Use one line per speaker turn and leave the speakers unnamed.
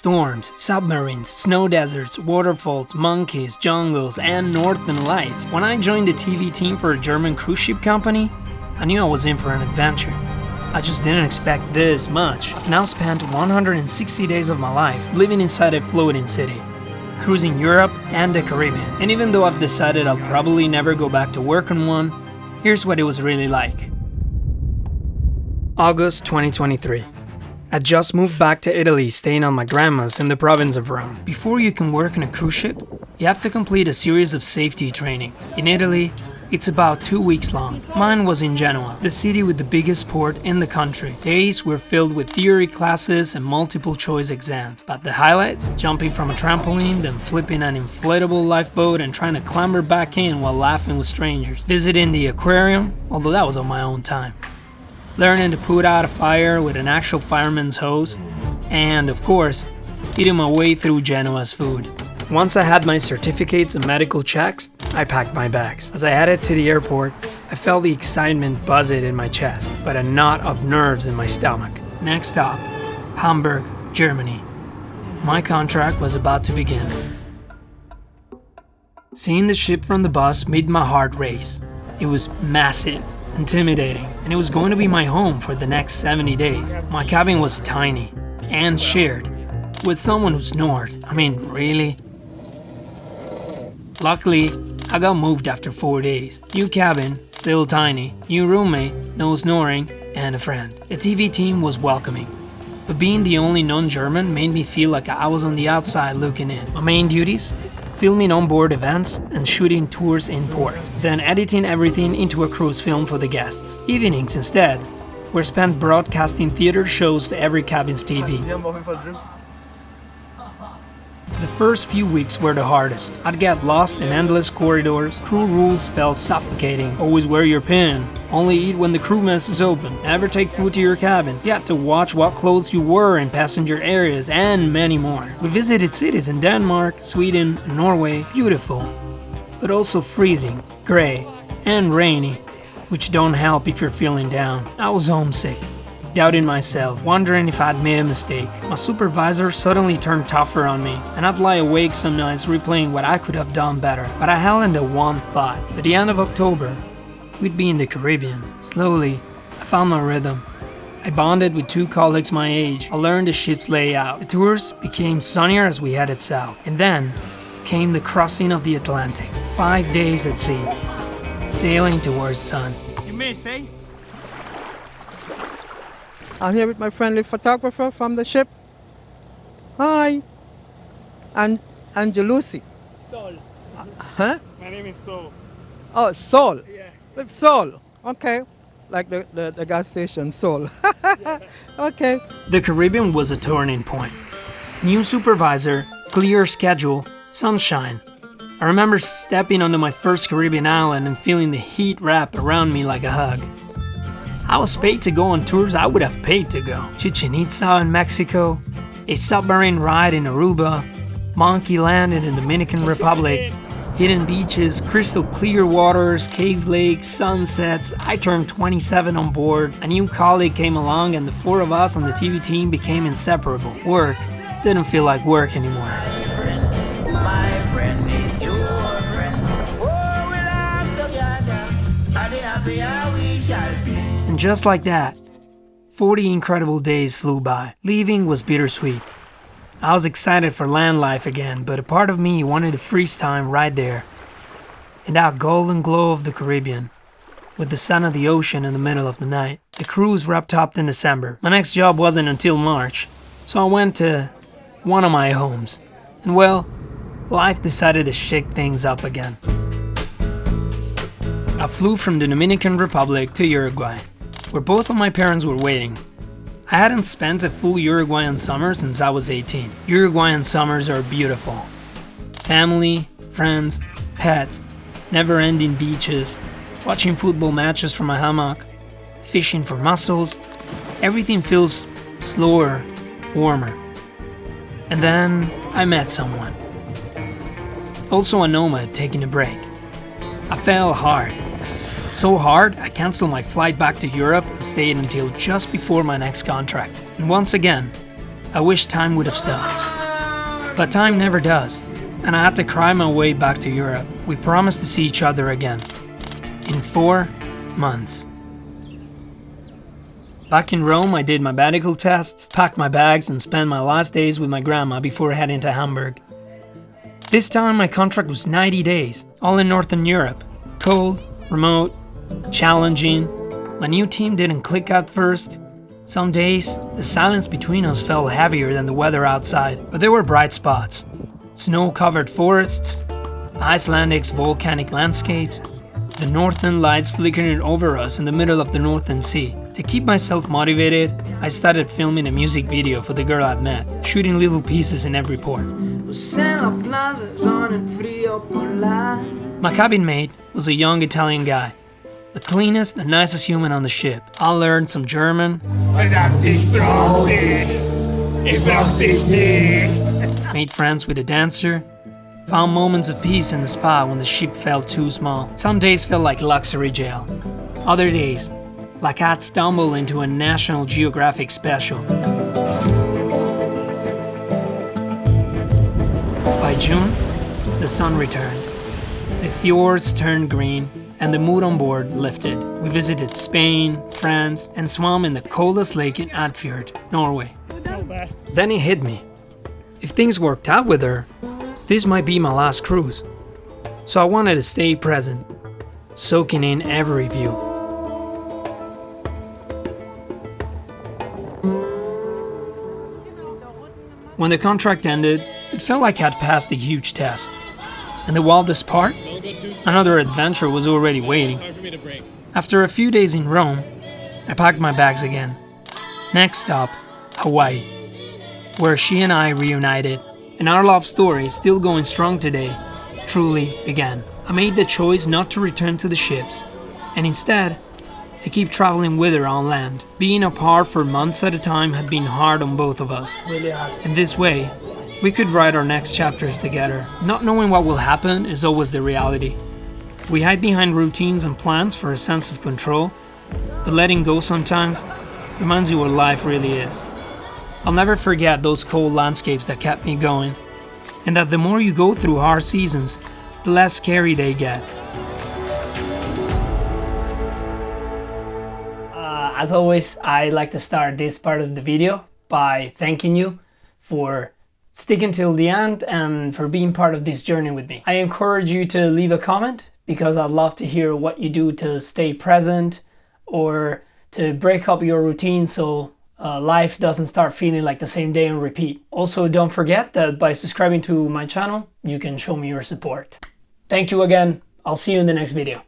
storms, submarines, snow deserts, waterfalls, monkeys, jungles, and northern lights. When I joined the TV team for a German cruise ship company, I knew I was in for an adventure. I just didn't expect this much. I've now spent 160 days of my life living inside a floating city, cruising Europe and the Caribbean. And even though I've decided I'll probably never go back to work on one, here's what it was really like. August 2023. I just moved back to Italy, staying on my grandma's in the province of Rome. Before you can work on a cruise ship, you have to complete a series of safety trainings. In Italy, it's about 2 weeks long. Mine was in Genoa, the city with the biggest port in the country. Days were filled with theory classes and multiple choice exams. But the highlights? Jumping from a trampoline, then flipping an inflatable lifeboat and trying to clamber back in while laughing with strangers. Visiting the aquarium, although that was on my own time. Learning to put out a fire with an actual fireman's hose. And, of course, eating my way through Genoa's food. Once I had my certificates and medical checks, I packed my bags. As I headed to the airport, I felt the excitement buzzing in my chest, but a knot of nerves in my stomach. Next stop, Hamburg, Germany. My contract was about to begin. Seeing the ship from the bus made my heart race. It was massive, intimidating, and it was going to be my home for the next 70 days. My cabin was tiny and shared with someone who snored. I mean, really? Luckily, I got moved after 4 days. New cabin, still tiny, new roommate, no snoring, and a friend. The TV team was welcoming, but being the only non-German made me feel like I was on the outside looking in. My main duties? Filming onboard events and shooting tours in port, then editing everything into a cruise film for the guests. Evenings, instead, were spent broadcasting theater shows to every cabin's TV. The first few weeks were the hardest. I'd get lost in endless corridors, crew rules felt suffocating. Always wear your pin, only eat when the crew mess is open, never take food to your cabin. You had to watch what clothes you wore in passenger areas, and many more. We visited cities in Denmark, Sweden, and Norway, beautiful, but also freezing, grey, and rainy, which don't help if you're feeling down. I was homesick, doubting myself, wondering if I'd made a mistake. My supervisor suddenly turned tougher on me, and I'd lie awake some nights replaying what I could have done better. But I held into one thought. By the end of October, we'd be in the Caribbean. Slowly, I found my rhythm. I bonded with 2 colleagues my age. I learned the ship's layout. The tours became sunnier as we headed south. And then came the crossing of the Atlantic. 5 days at sea, sailing towards sun.
You missed, eh?
I'm here with my friendly photographer from the ship. Hi. And Angelucci.
Sol.
Huh?
My name is Sol.
Oh, Sol.
Yeah.
It's Sol. Okay. Like the gas station, Sol. Okay.
The Caribbean was a turning point. New supervisor, clear schedule, sunshine. I remember stepping onto my first Caribbean island and feeling the heat wrap around me like a hug. I was paid to go on tours I would have paid to go. Chichen Itza in Mexico, a submarine ride in Aruba, Monkey Land in the Dominican Republic, hidden beaches, crystal clear waters, cave lakes, sunsets. I turned 27 on board. A new colleague came along and the 4 of us on the TV team became inseparable. Work didn't feel like work anymore. And just like that, 40 incredible days flew by. Leaving was bittersweet. I was excited for land life again, but a part of me wanted to freeze time right there, in that golden glow of the Caribbean, with the sun of the ocean in the middle of the night. The cruise wrapped up in December. My next job wasn't until March, so I went to one of my homes. And well, life decided to shake things up again. I flew from the Dominican Republic to Uruguay, where both of my parents were waiting. I hadn't spent a full Uruguayan summer since I was 18. Uruguayan summers are beautiful. Family, friends, pets, never-ending beaches, watching football matches from a hammock, fishing for mussels. Everything feels slower, warmer. And then I met someone. Also a nomad taking a break. I fell hard. So hard, I canceled my flight back to Europe and stayed until just before my next contract. And once again, I wish time would have stopped. But time never does, and I had to cry my way back to Europe. We promised to see each other again. In 4 months. Back in Rome, I did my medical tests, packed my bags, and spent my last days with my grandma before heading to Hamburg. This time my contract was 90 days, all in Northern Europe. Cold, remote, challenging. My new team didn't click at first. Some days, the silence between us felt heavier than the weather outside, but there were bright spots. Snow-covered forests, Icelandic's volcanic landscapes, the northern lights flickering over us in the middle of the Northern Sea. To keep myself motivated, I started filming a music video for the girl I'd met, shooting little pieces in every port. My cabin mate was a young Italian guy, the cleanest and nicest human on the ship. I learned some German, made friends with a dancer, found moments of peace in the spa when the ship felt too small. Some days felt like luxury jail. Other days, like I'd stumbled into a National Geographic special. By June, the sun returned. The fjords turned green and the mood on board lifted. We visited Spain, France, and swam in the coldest lake in Adfjord, Norway.
So bad.
Then it hit me. If things worked out with her, this might be my last cruise. So I wanted to stay present, soaking in every view. When the contract ended, it felt like I'd passed a huge test. And the wildest part? Another adventure was already waiting. After a few days in Rome, I packed my bags again. Next stop, Hawaii, where she and I reunited, and our love story, still going strong today, truly began. I made the choice not to return to the ships, and instead, to keep traveling with her on land. Being apart for months at a time had been hard on both of us. In this way, we could write our next chapters together. Not knowing what will happen is always the reality. We hide behind routines and plans for a sense of control, but letting go sometimes reminds you what life really is. I'll never forget those cold landscapes that kept me going, and that the more you go through hard seasons, the less scary they get. As always, I like to start this part of the video by thanking you for sticking till the end and for being part of this journey with me. I encourage you to leave a comment because I'd love to hear what you do to stay present or to break up your routine so life doesn't start feeling like the same day on repeat. Also, don't forget that by subscribing to my channel, you can show me your support. Thank you again. I'll see you in the next video.